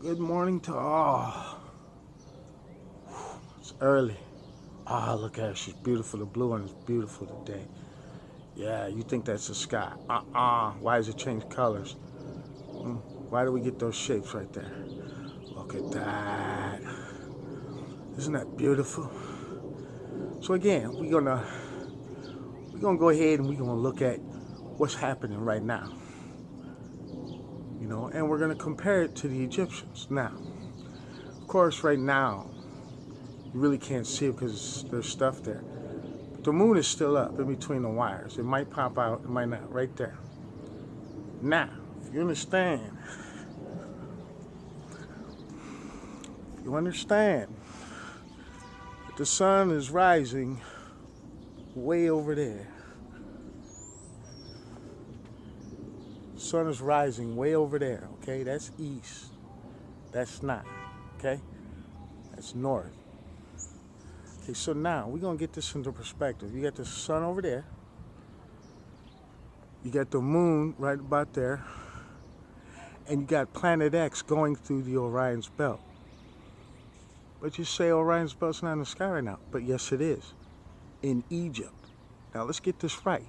Good morning to all. It's early. Look at her. She's beautiful. The blue one is beautiful today. Yeah, you think that's the sky. Why does it change colors? Why do we get those shapes right there? Look at that. Isn't that beautiful? So again, we're gonna go ahead and we're gonna look at what's happening right now. And we're gonna compare it to the Egyptians. Now, of course, right now, you really can't see it because there's stuff there. But the moon is still up in between the wires. It might pop out, it might not, right there. Now, if you understand that the sun is rising way over there. The sun is rising way over there, okay? That's east. That's not, okay? That's north. Okay, so now we're going to get this into perspective. You got the sun over there. You got the moon right about there. And you got planet X going through the Orion's belt. But you say Orion's belt's not in the sky right now. But yes, it is. In Egypt. Now, let's get this right.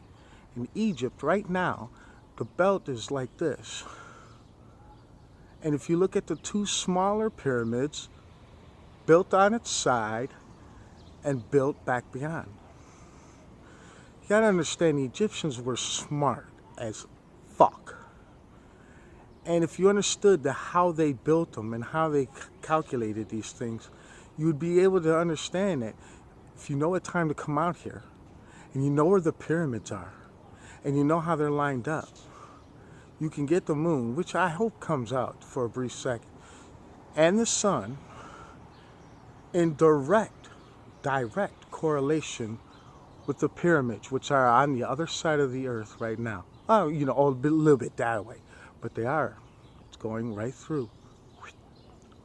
In Egypt, right now, the belt is like this. And if you look at the two smaller pyramids, built on its side and built back beyond. You gotta understand, the Egyptians were smart as fuck. And if you understood how they built them and how they calculated these things, you would be able to understand that if you know what time to come out here, and you know where the pyramids are, and you know how they're lined up, you can get the moon, which I hope comes out for a brief second, and the sun in direct correlation with the pyramids, which are on the other side of the earth right now. A little bit that way, but they are. It's going right through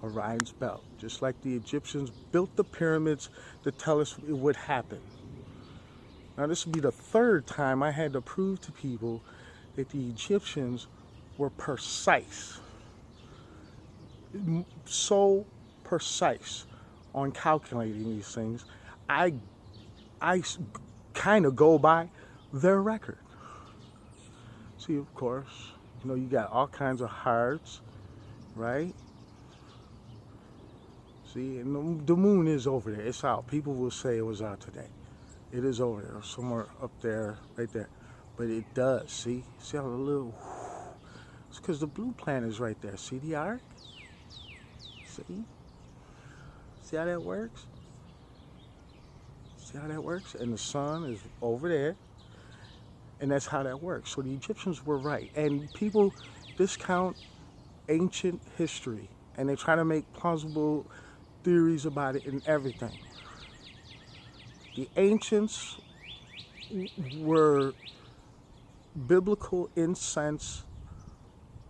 Orion's belt, just like the Egyptians built the pyramids to tell us it would happen. Now, this would be the third time I had to prove to people that the Egyptians were precise. So precise on calculating these things. I kind of go by their record. See, of course, you got all kinds of hearts, right? See, and the moon is over there. It's out. People will say it was out today. It is over there, somewhere up there, right there. But it does, see? See how the little... It's because the blue planet is right there. See the arc? See? See how that works? See how that works? And the sun is over there. And that's how that works. So the Egyptians were right. And people discount ancient history. And they try to make plausible theories about it and everything. The ancients were biblical in sense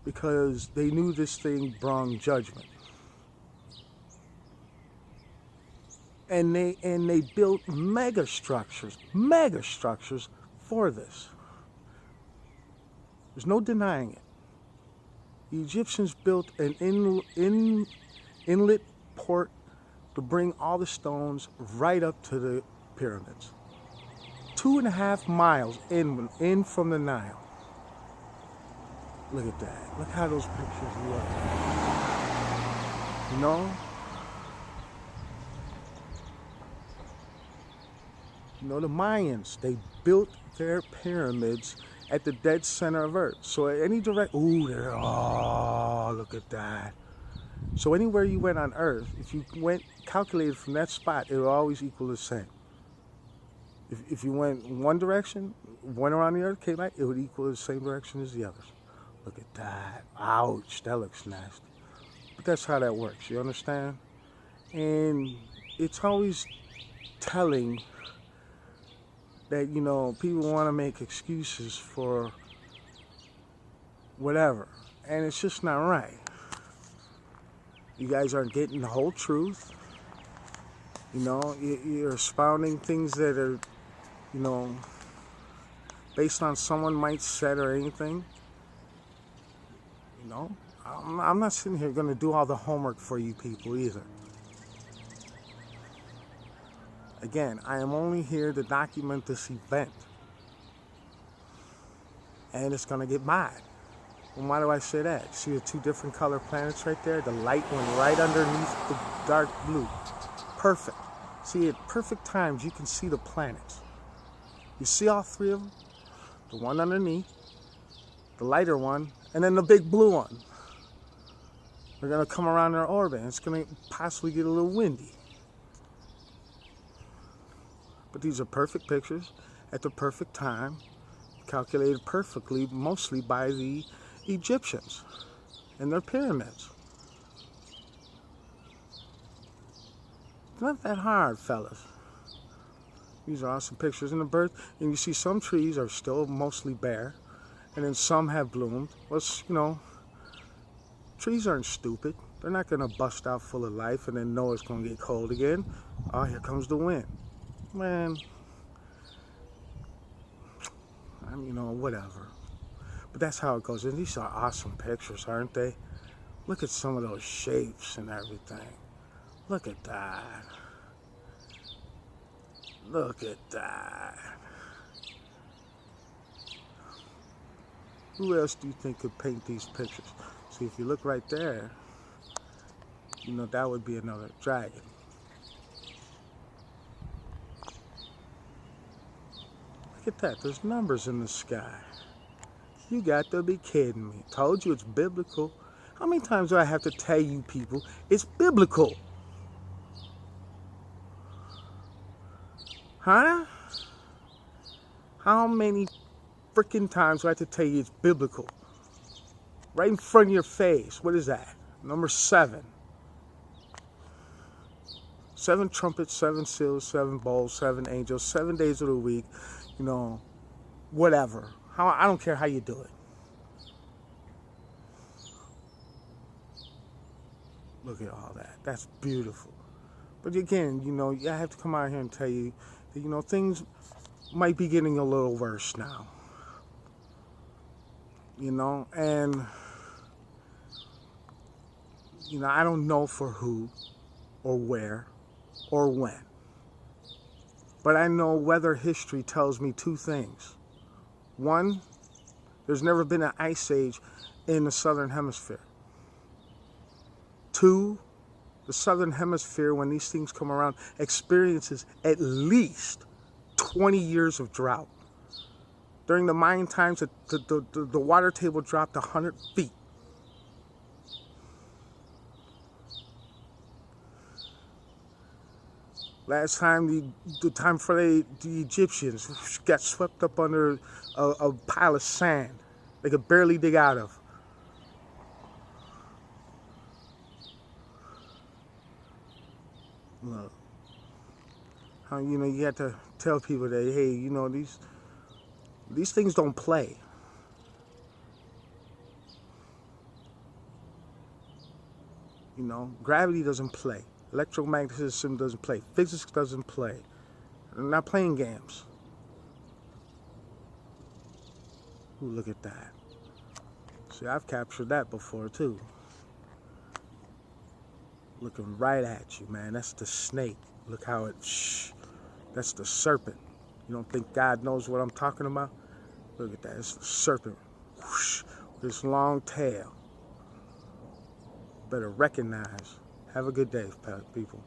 because they knew this thing brought judgment. And they built mega structures for this. There's no denying it. The Egyptians built an inlet port to bring all the stones right up to the pyramids. 2.5 miles in from the Nile. Look at that. Look how those pictures look. The Mayans, they built their pyramids at the dead center of Earth. So at any direct, look at that. So anywhere you went on Earth, if you calculated from that spot, it will always equal the same. If you went one direction, went around the Earth, came back, it would equal the same direction as the others. Look at that. Ouch, that looks nasty. But that's how that works, you understand? And it's always telling that, people want to make excuses for whatever. And it's just not right. You guys aren't getting the whole truth. You're expounding things that are, based on someone might said or anything. I'm not sitting here going to do all the homework for you people either. Again, I am only here to document this event. And it's going to get mad. And why do I say that? See the two different color planets right there? The light went right underneath the dark blue. Perfect. See, at perfect times, you can see the planets. You see all three of them? The one underneath, the lighter one, and then the big blue one. They're going to come around their orbit, and it's going to possibly get a little windy. But these are perfect pictures at the perfect time, calculated perfectly, mostly by the Egyptians and their pyramids. It's not that hard, fellas. These are awesome pictures in the birth, and you see some trees are still mostly bare, and then some have bloomed. Well, you know, trees aren't stupid. They're not going to bust out full of life and then know it's going to get cold again. Oh, here comes the wind. Man, you know, whatever. But that's how it goes. And these are awesome pictures, aren't they? Look at some of those shapes and everything. Look at that. Look at that. Who else do you think could paint these pictures? See, if you look right there, you know, that would be another dragon. Look at that. There's numbers in the sky. You got to be kidding me. Told you it's biblical. How many times do I have to tell you people it's biblical? Huh? How many freaking times do I have to tell you it's biblical? Right in front of your face. What is that? Number 7. 7 trumpets, 7 seals, 7 bowls, 7 angels, 7 days of the week. You know, whatever. I don't care how you do it. Look at all that. That's beautiful. But again, you know, I have to come out here and tell you that, you know, things might be getting a little worse now. You know, and, you know, I don't know for who or where or when. But I know weather history tells me 2 things. 1, there's never been an ice age in the southern hemisphere. 2, the southern hemisphere, when these things come around, experiences at least 20 years of drought. During the Mayan times, the water table dropped 100 feet. Last time, the time for the Egyptians got swept up under a pile of sand they could barely dig out of. Look, how, you know, you have to tell people that, hey, you know, these things don't play. You know, gravity doesn't play. Electromagnetism doesn't play. Physics doesn't play. They're not playing games. Ooh, look at that. See, I've captured that before, too. Looking right at you, man. That's the snake. Look how it, that's the serpent. You don't think God knows what I'm talking about? Look at that. It's the serpent. Whoosh, with this long tail. Better recognize. Have a good day, people.